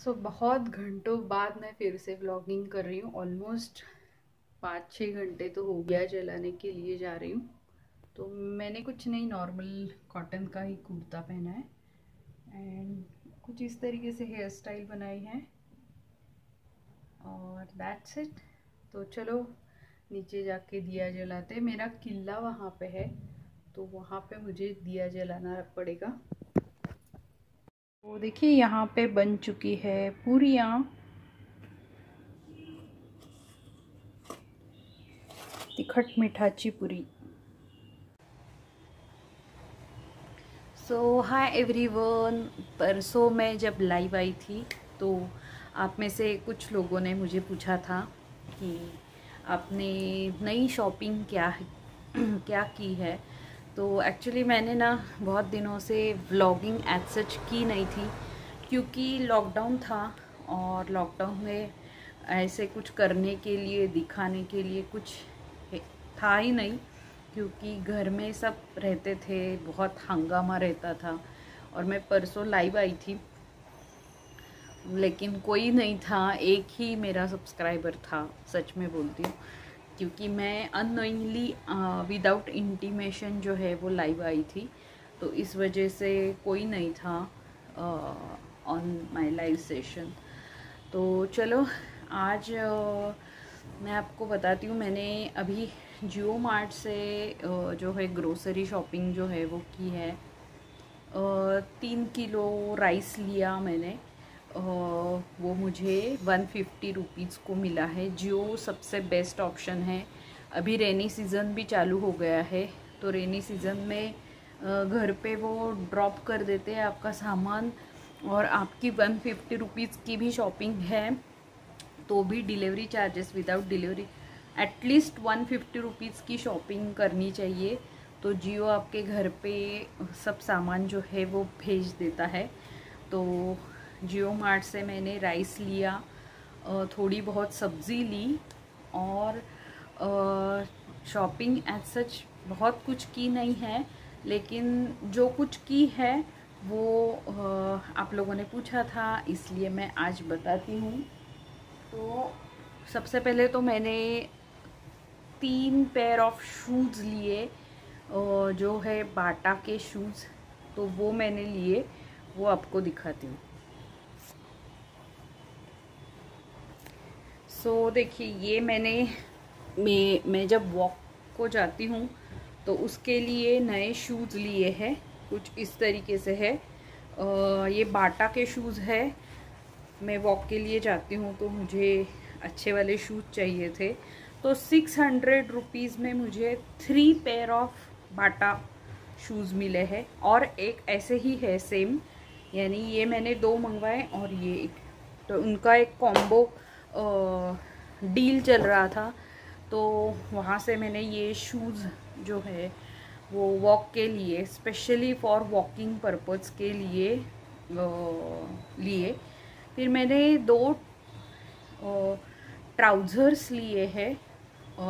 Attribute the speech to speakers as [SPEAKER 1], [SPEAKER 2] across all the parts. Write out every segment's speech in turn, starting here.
[SPEAKER 1] बहुत घंटों बाद मैं फिर से व्लॉगिंग कर रही हूँ। ऑलमोस्ट 5-6 घंटे तो हो गया चलाने के लिए जा रही हूँ। तो मैंने कुछ नहीं, नॉर्मल कॉटन का ही कुर्ता पहना है एंड कुछ इस तरीके से हेयर स्टाइल बनाई है और दैट्स इट। तो चलो नीचे जाके दिया जलाते। मेरा किला वहाँ पे है तो वहाँ पे मुझे दिया जलाना पड़ेगा। वो देखिए यहाँ पे बन चुकी है पूरियाँ, तिखट मिठाची पूरी। Hi everyone. परसों मैं जब लाइव आई थी तो आप में से कुछ लोगों ने मुझे पूछा था कि आपने नई शॉपिंग क्या की है। तो एक्चुअली मैंने ना बहुत दिनों से व्लॉगिंग एज सच की नहीं थी क्योंकि लॉकडाउन था और लॉकडाउन में ऐसे कुछ करने के लिए, दिखाने के लिए कुछ था ही नहीं क्योंकि घर में सब रहते थे, बहुत हंगामा रहता था। और मैं परसों लाइव आई थी लेकिन कोई नहीं था, एक ही मेरा सब्सक्राइबर था, सच में बोलती हूँ, क्योंकि मैं अननोइंगली विदाउट इंटीमेशन जो है वो लाइव आई थी। तो इस वजह से कोई नहीं था ऑन माय लाइव सेशन। तो चलो आज मैं आपको बताती हूँ। मैंने अभी जियो मार्ट से जो है ग्रोसरी शॉपिंग जो है वो की है। 3 किलो राइस लिया मैंने। वो मुझे 150 रुपीज़ को मिला है। जियो सबसे बेस्ट ऑप्शन है। अभी रेनी सीज़न भी चालू हो गया है तो रेनी सीज़न में घर पे वो ड्रॉप कर देते हैं आपका सामान, और आपकी 150 रुपीज़ की भी शॉपिंग है तो भी delivery charges without delivery at least 150 rupees की शॉपिंग करनी चाहिए। तो जियो आपके घर पे सब सामान जो है वो भेज देता है। तो जियो मार्ट से मैंने राइस लिया, थोड़ी बहुत सब्ज़ी ली और शॉपिंग एज सच बहुत कुछ की नहीं है, लेकिन जो कुछ की है वो आप लोगों ने पूछा था इसलिए मैं आज बताती हूँ। तो सबसे पहले तो मैंने 3 पेयर ऑफ शूज़ लिए, जो है बाटा के शूज़। तो वो मैंने लिए, वो आपको दिखाती हूँ। देखिए ये मैं जब वॉक को जाती हूँ तो उसके लिए नए शूज़ लिए हैं। कुछ इस तरीके से है। ये बाटा के शूज़ है। मैं वॉक के लिए जाती हूँ तो मुझे अच्छे वाले शूज़ चाहिए थे। तो 600 रुपीज़ में मुझे 3 पेयर ऑफ बाटा शूज़ मिले हैं और एक ऐसे ही है सेम, यानी ये मैंने 2 मंगवाए और ये एक। तो उनका एक कॉम्बो डील चल रहा था तो वहाँ से मैंने ये शूज़ जो है वो वॉक के लिए, स्पेशली फॉर वॉकिंग पर्पज़ के लिए लिए। फिर मैंने 2 ट्राउज़र्स लिए हैं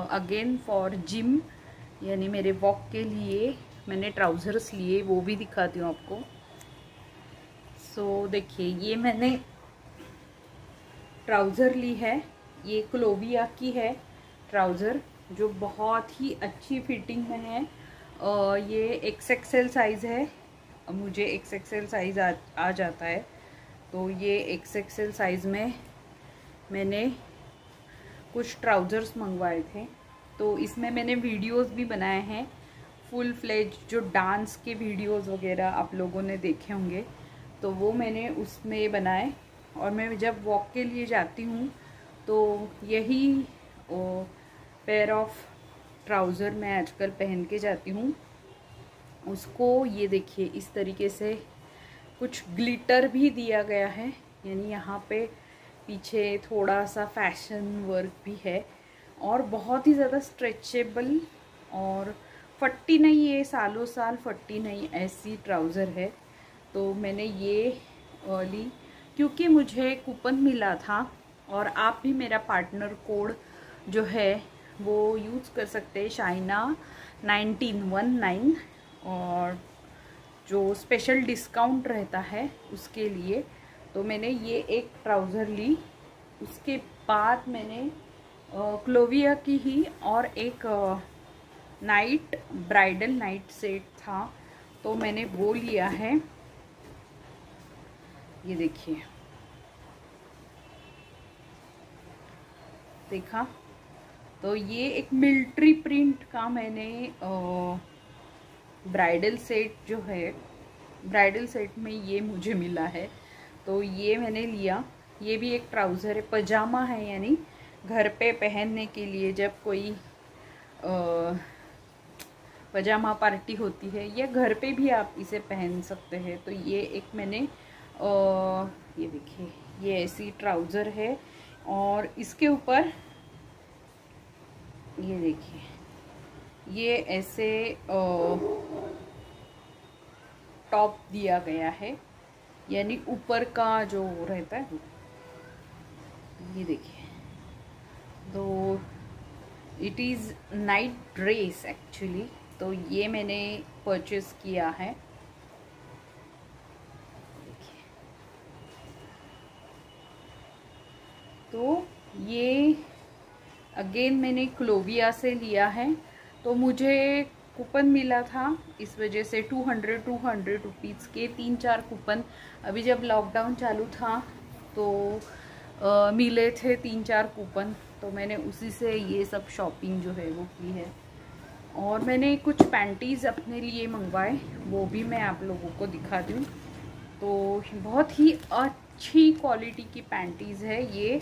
[SPEAKER 1] अगेन फॉर जिम, यानी मेरे वॉक के लिए मैंने ट्राउज़र्स लिए, वो भी दिखाती हूँ आपको। देखिए ये मैंने ट्राउज़र ली है, ये क्लोविया की है ट्राउज़र, जो बहुत ही अच्छी फिटिंग में है। ये XXL साइज़ है, मुझे XXL साइज़ आ जाता है। तो ये XXL साइज़ में मैंने कुछ ट्राउज़र्स मंगवाए थे। तो इसमें मैंने वीडियोस भी बनाए हैं, फुल फ्लेज जो डांस के वीडियोस वगैरह आप लोगों ने देखे होंगे, तो वो मैंने उसमें बनाए। और मैं जब वॉक के लिए जाती हूँ तो यही पेयर ऑफ ट्राउज़र मैं आजकल पहन के जाती हूँ। उसको ये देखिए इस तरीके से कुछ ग्लिटर भी दिया गया है, यानी यहाँ पे पीछे थोड़ा सा फैशन वर्क भी है और बहुत ही ज़्यादा स्ट्रेचेबल और फट्टी नहीं, ये सालों साल फट्टी नहीं, ऐसी ट्राउज़र है। तो मैंने ये ली क्योंकि मुझे कूपन मिला था और आप भी मेरा पार्टनर कोड जो है वो यूज़ कर सकते हैं, शाइना 1919, और जो स्पेशल डिस्काउंट रहता है उसके लिए। तो मैंने ये एक ट्राउज़र ली। उसके बाद मैंने क्लोविया की ही और एक ब्राइडल नाइट सेट था, तो मैंने वो लिया है। ये देखिए, देखा? तो ये एक मिलिट्री प्रिंट का मैंने ब्राइडल सेट जो है, ब्राइडल सेट में ये मुझे मिला है, तो ये मैंने लिया। ये भी एक ट्राउज़र है, पजामा है, यानी घर पे पहनने के लिए जब कोई पजामा पार्टी होती है, या घर पे भी आप इसे पहन सकते हैं। तो ये एक मैंने ये देखिए, ये ऐसी ट्राउज़र है और इसके ऊपर ये देखिए, ये ऐसे टॉप दिया गया है, यानी ऊपर का जो रहता है, ये देखिए। तो it is night dress actually, तो ये मैंने परचेस किया है। तो ये अगेन मैंने क्लोविया से लिया है, तो मुझे कूपन मिला था, इस वजह से 200 रुपीज़ के 3-4 कूपन अभी जब लॉकडाउन चालू था तो मिले थे 3-4 कूपन, तो मैंने उसी से ये सब शॉपिंग जो है वो की है। और मैंने कुछ पैंटीज़ अपने लिए मंगवाए, वो भी मैं आप लोगों को दिखा दूँ। तो बहुत ही अच्छी क्वालिटी की पैंटीज़ है ये,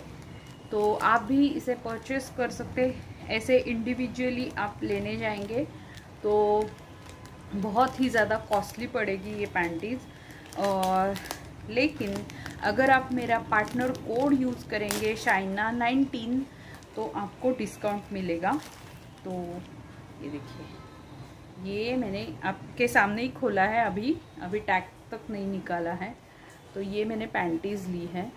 [SPEAKER 1] तो आप भी इसे परचेस कर सकते हैं। ऐसे इंडिविजुअली आप लेने जाएंगे तो बहुत ही ज़्यादा कॉस्टली पड़ेगी ये पैंटीज़। और लेकिन अगर आप मेरा पार्टनर कोड यूज़ करेंगे शाइना 19, तो आपको डिस्काउंट मिलेगा। तो ये देखिए, ये मैंने आपके सामने ही खोला है, अभी टैग तक नहीं निकाला है। तो ये मैंने पैंटीज़ ली है,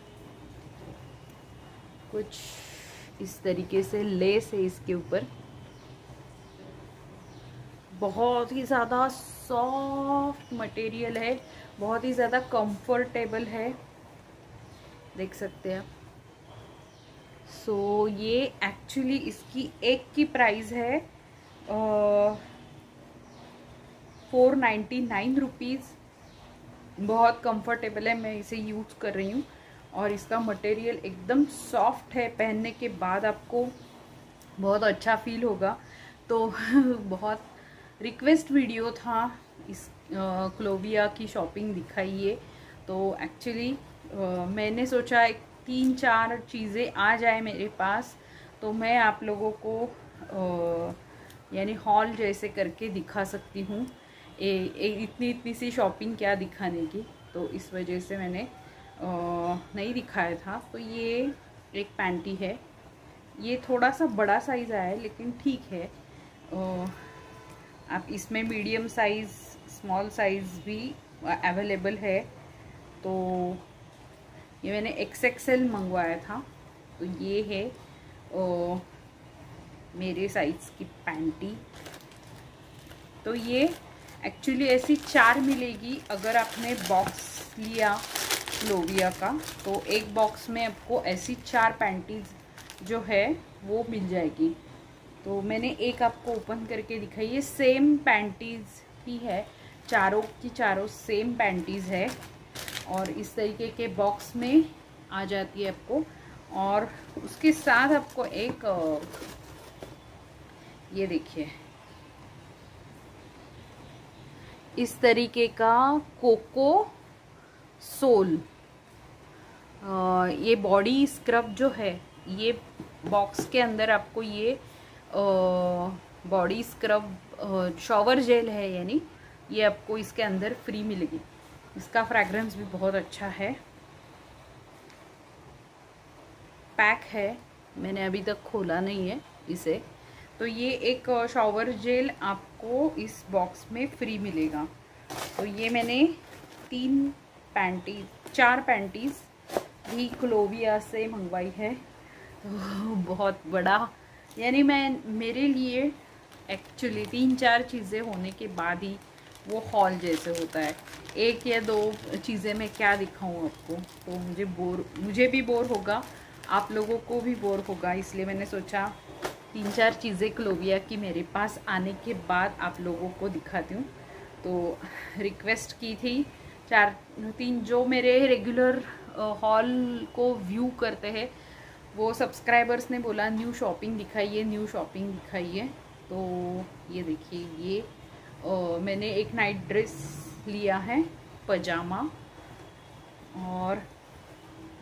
[SPEAKER 1] कुछ इस तरीके से लेस है इसके ऊपर, बहुत ही ज़्यादा सॉफ्ट मटेरियल है, बहुत ही ज़्यादा कंफर्टेबल है, देख सकते हैं आप। सो ये एक्चुअली इसकी एक की प्राइस है 499 रुपीज़। बहुत कंफर्टेबल है, मैं इसे यूज़ कर रही हूँ और इसका मटेरियल एकदम सॉफ्ट है, पहनने के बाद आपको बहुत अच्छा फील होगा। तो बहुत रिक्वेस्ट वीडियो था इस क्लोविया की शॉपिंग दिखाइए, तो एक्चुअली मैंने सोचा 3-4 चीज़ें आ जाए मेरे पास, तो मैं आप लोगों को यानी हॉल जैसे करके दिखा सकती हूँ। इतनी सी शॉपिंग क्या दिखाने की, तो इस वजह से मैंने नहीं दिखाया था। तो ये एक पैंटी है, ये थोड़ा सा बड़ा साइज़ आया है लेकिन ठीक है। आप इसमें मीडियम साइज़, स्मॉल साइज़ भी अवेलेबल है। तो ये मैंने XXL मंगवाया था, तो ये है मेरे साइज़ की पैंटी। तो ये एक्चुअली ऐसी 4 मिलेगी अगर आपने बॉक्स लिया क्लोविया का, तो एक बॉक्स में आपको ऐसी 4 पैंटीज़ जो है वो मिल जाएगी। तो मैंने एक आपको ओपन करके दिखाई, ये सेम पैंटीज़ ही है, चारों की चारों सेम पैंटीज़ है और इस तरीके के बॉक्स में आ जाती है आपको। और उसके साथ आपको एक ये देखिए, इस तरीके का कोको सोल, ये बॉडी स्क्रब जो है, ये बॉक्स के अंदर आपको ये बॉडी स्क्रब शॉवर जेल है, यानी ये आपको इसके अंदर फ्री मिलेगी। इसका फ्रैग्रेंस भी बहुत अच्छा है, पैक है, मैंने अभी तक खोला नहीं है इसे। तो ये एक शॉवर जेल आपको इस बॉक्स में फ्री मिलेगा। तो ये मैंने 4 पैंटीज़ भी क्लोविया से मंगवाई है। तो बहुत बड़ा, यानी मेरे लिए एक्चुअली 3-4 चीज़ें होने के बाद ही वो हॉल जैसे होता है। एक या दो चीज़ें मैं क्या दिखाऊं आपको, तो मुझे भी बोर होगा, आप लोगों को भी बोर होगा, इसलिए मैंने सोचा 3-4 चीज़ें क्लोविया की मेरे पास आने के बाद आप लोगों को दिखाती हूँ। तो रिक्वेस्ट की थी 3 जो मेरे रेगुलर हॉल को व्यू करते हैं, वो सब्सक्राइबर्स ने बोला न्यू शॉपिंग दिखाइए, न्यू शॉपिंग दिखाइए। तो ये देखिए, ये मैंने एक नाइट ड्रेस लिया है, पजामा, और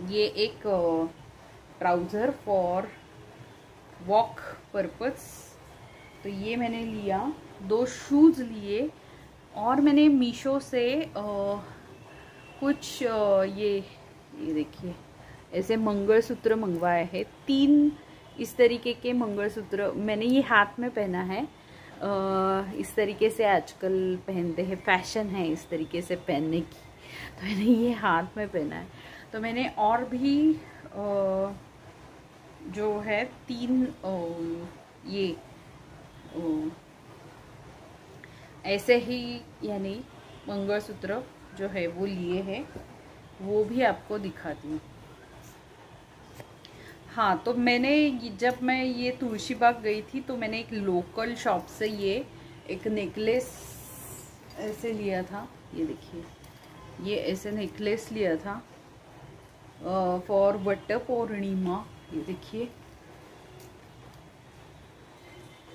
[SPEAKER 1] ये एक ट्राउज़र फॉर वॉक पर्पस। तो ये मैंने लिया, 2 शूज़ लिए, और मैंने मीशो से कुछ ये देखिए ऐसे मंगलसूत्र मंगवाए हैं। 3 इस तरीके के मंगलसूत्र मैंने ये हाथ में पहना है। इस तरीके से आजकल पहनते हैं, फैशन है इस तरीके से पहनने की, तो मैंने ये हाथ में पहना है। तो मैंने और भी जो है 3 ये ऐसे ही यानी मंगलसूत्र जो है वो लिए हैं, वो भी आपको दिखाती हूँ। हाँ, तो मैंने जब मैं ये तुलसी बाग गई थी तो मैंने एक लोकल शॉप से ये एक नेकलेस ऐसे लिया था। ये देखिए, ये ऐसे नेकलेस लिया था फॉर वट पूर्णिमा। ये देखिए,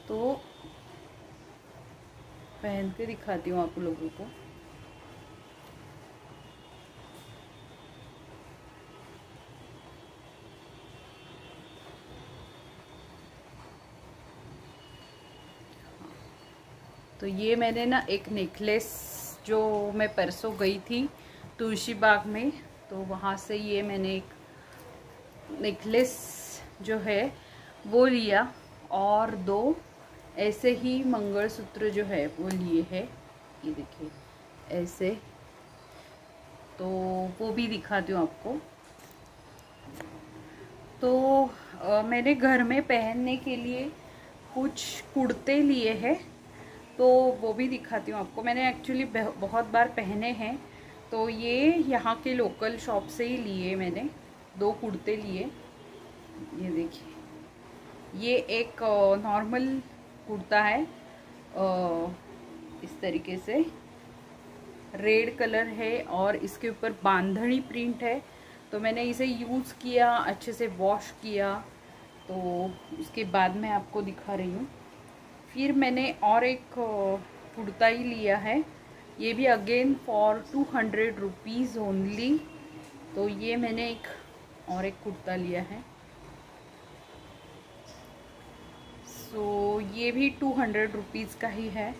[SPEAKER 1] तो पहन के दिखाती हूँ आप लोगों को। तो ये मैंने ना एक नेकलेस, जो मैं परसों गई थी तुलसी बाग में, तो वहाँ से ये मैंने एक नेकलेस जो है वो लिया, और 2 ऐसे ही मंगलसूत्र जो है वो लिए हैं। ये देखिए ऐसे, तो वो भी दिखाती हूँ आपको। तो मैंने घर में पहनने के लिए कुछ कुर्ते लिए हैं, तो वो भी दिखाती हूँ आपको। मैंने एक्चुअली बहुत बार पहने हैं, तो ये यहाँ के लोकल शॉप से ही लिए मैंने। 2 कुर्ते लिए। ये देखिए, ये एक नॉर्मल कुर्ता है, इस तरीके से रेड कलर है, और इसके ऊपर बांधनी प्रिंट है। तो मैंने इसे यूज़ किया, अच्छे से वॉश किया, तो उसके बाद मैं आपको दिखा रही हूँ। फिर मैंने और एक कुर्ता ही लिया है, ये भी अगेन फॉर 200 रुपीज़ ओनली। तो ये मैंने और एक कुर्ता लिया है, सो ये भी 200 रुपीज़ का ही है।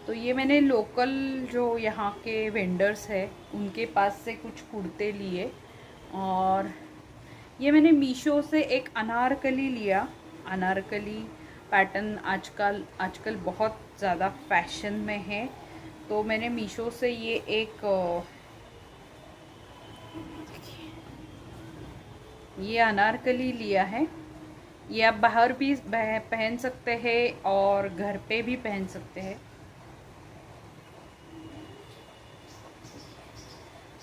[SPEAKER 1] तो ये मैंने लोकल जो यहाँ के वेंडर्स हैं उनके पास से कुछ कुर्ते लिए, और ये मैंने मीशो से एक अनारकली लिया। अनारकली पैटर्न आजकल बहुत ज़्यादा फैशन में है, तो मैंने मीशो से ये एक ये अनारकली लिया है। ये आप बाहर भी पहन सकते हैं और घर पे भी पहन सकते हैं।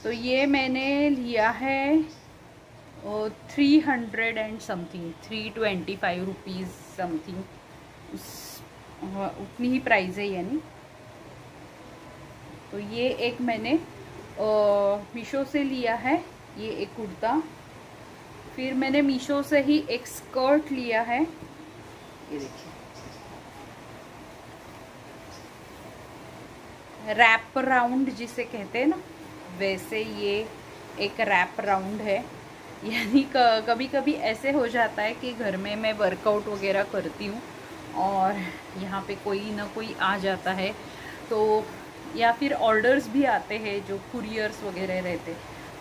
[SPEAKER 1] तो ये मैंने लिया है 300 एंड समथिंग, 325 रुपीज़ समथिंग, उतनी ही प्राइस है यानी। तो ये एक मैंने मीशो से लिया है, ये एक कुर्ता। फिर मैंने मीशो से ही एक स्कर्ट लिया है, ये देखिए, रैप राउंड जिसे कहते हैं ना, वैसे ये एक रैप राउंड है। यानी कभी कभी ऐसे हो जाता है कि घर में मैं वर्कआउट वगैरह करती हूँ और यहाँ पे कोई ना कोई आ जाता है, तो या फिर ऑर्डर्स भी आते हैं जो कुरियर्स वगैरह रहते,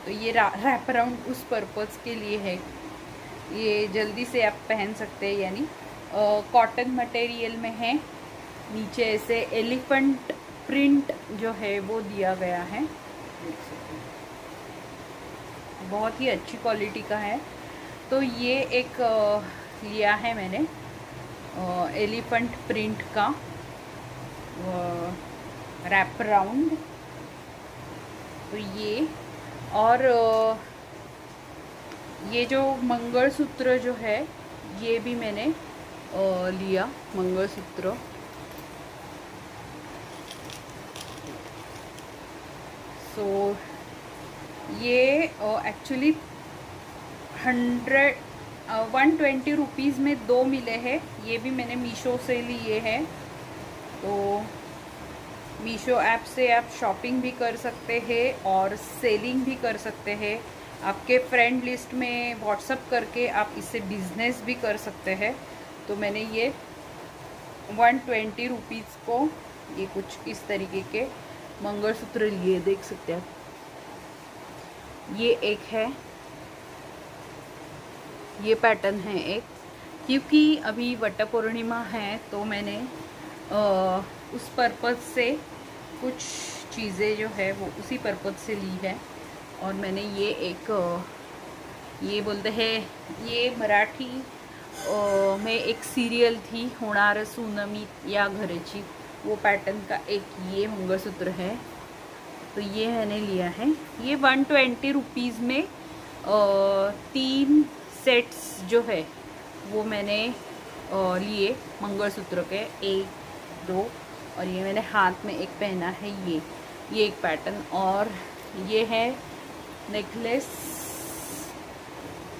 [SPEAKER 1] तो ये रैप अराउंड उस पर्पज़ के लिए है। ये जल्दी से आप पहन सकते हैं, यानी कॉटन मटेरियल में है, नीचे ऐसे एलिफेंट प्रिंट जो है वो दिया गया है, देख सकते हैं, बहुत ही अच्छी क्वालिटी का है। तो ये एक लिया है मैंने एलिफेंट प्रिंट का, रैप राउंड, तो ये और ये जो मंगलसूत्र जो है ये भी मैंने लिया मंगलसूत्र। सो ये एक्चुअली 120 रुपीज़ में 2 मिले हैं। ये भी मैंने मीशो से लिए हैं। तो मीशो ऐप से आप शॉपिंग भी कर सकते हैं और सेलिंग भी कर सकते हैं। आपके फ्रेंड लिस्ट में व्हाट्सअप करके आप इससे बिजनेस भी कर सकते हैं। तो मैंने ये 120 रुपीज़ को ये कुछ इस तरीके के मंगलसूत्र लिए, देख सकते हैं। ये एक है, ये पैटर्न है एक, क्योंकि अभी वट पूर्णिमा है तो मैंने उस पर्पज़ से कुछ चीज़ें जो है वो उसी पर्पज़ से ली है। और मैंने ये एक ये बोलते हैं, ये मराठी में एक सीरियल थी होणार सुनमी या घरची, वो पैटर्न का एक ये मंगलसूत्र है। तो ये मैंने लिया है। ये 120 रुपीज़ में 3 सेट्स जो है वो मैंने लिए मंगलसूत्र के, 1 2, और ये मैंने हाथ में एक पहना है ये एक पैटर्न। और ये है नेकलेस,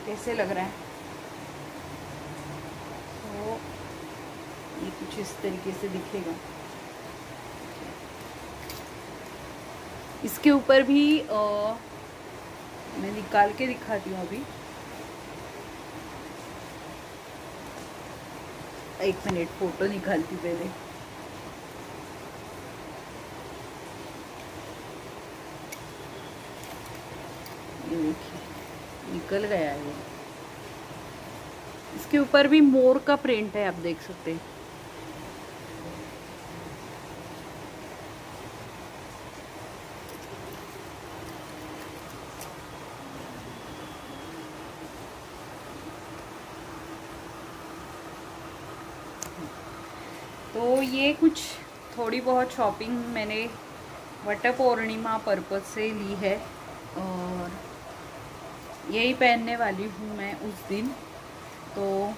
[SPEAKER 1] कैसे लग रहा है? तो ये कुछ इस तरीके से दिखेगा। इसके ऊपर भी मैं निकाल के दिखाती हूँ अभी, 1 मिनट फोटो निकालती पहले। ये देखिए निकल गया है। इसके ऊपर भी मोर का प्रिंट है, आप देख सकते हैं। तो ये कुछ थोड़ी बहुत शॉपिंग मैंने वट पूर्णिमा पर्पज़ से ली है और यही पहनने वाली हूँ मैं उस दिन। तो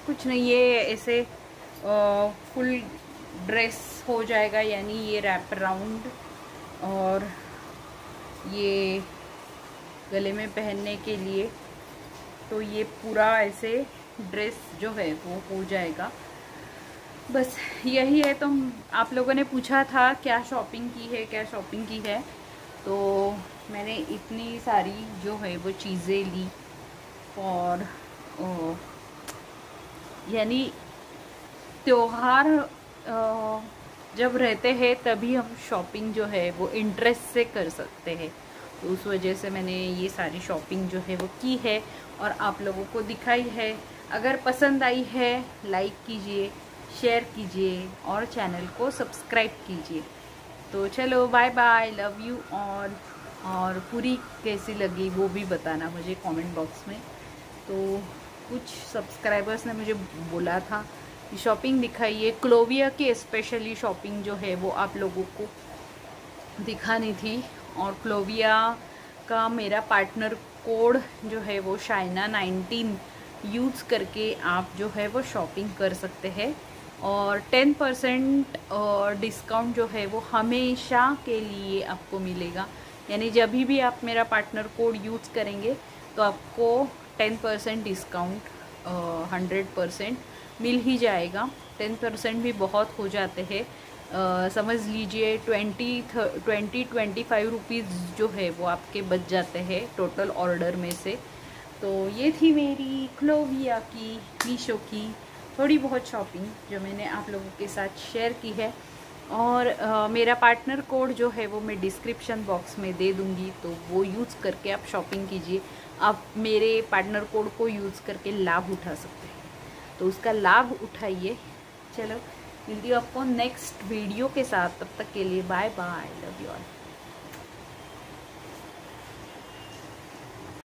[SPEAKER 1] कुछ नहीं, ये ऐसे फुल ड्रेस हो जाएगा, यानी ये रैप राउंड और ये गले में पहनने के लिए। तो ये पूरा ऐसे ड्रेस जो है वो हो जाएगा। बस यही है। तो आप लोगों ने पूछा था क्या शॉपिंग की है, क्या शॉपिंग की है, तो मैंने इतनी सारी जो है वो चीज़ें ली। और यानी त्योहार जब रहते हैं तभी हम शॉपिंग जो है वो इंटरेस्ट से कर सकते हैं। तो उस वजह से मैंने ये सारी शॉपिंग जो है वो की है और आप लोगों को दिखाई है। अगर पसंद आई है लाइक कीजिए, शेयर कीजिए और चैनल को सब्सक्राइब कीजिए। तो चलो bye bye, love you all. और पूरी कैसी लगी वो भी बताना मुझे कमेंट बॉक्स में। तो कुछ सब्सक्राइबर्स ने मुझे बोला था कि शॉपिंग दिखाइए, क्लोविया की स्पेशली शॉपिंग जो है वो आप लोगों को दिखानी थी। और क्लोविया का मेरा पार्टनर कोड जो है वो शाइना 19 यूज़ करके आप जो है वो शॉपिंग कर सकते हैं। और 10% डिस्काउंट जो है वो हमेशा के लिए आपको मिलेगा। यानी जब भी आप मेरा पार्टनर कोड यूज़ करेंगे तो आपको 10% डिस्काउंट 100% मिल ही जाएगा। 10% भी बहुत हो जाते हैं, समझ लीजिए 20-25 रुपीज़ जो है वो आपके बच जाते हैं टोटल ऑर्डर में से। तो ये थी मेरी क्लोविया की, मीशो की थोड़ी बहुत शॉपिंग जो मैंने आप लोगों के साथ शेयर की है। और मेरा पार्टनर कोड जो है वो मैं डिस्क्रिप्शन बॉक्स में दे दूँगी, तो वो यूज़ करके आप शॉपिंग कीजिए। आप मेरे पार्टनर कोड को यूज़ करके लाभ उठा सकते हैं, तो उसका लाभ उठाइए। चलो मिलती हूँ आपको नेक्स्ट वीडियो के साथ, तब तक के लिए bye bye, love you all.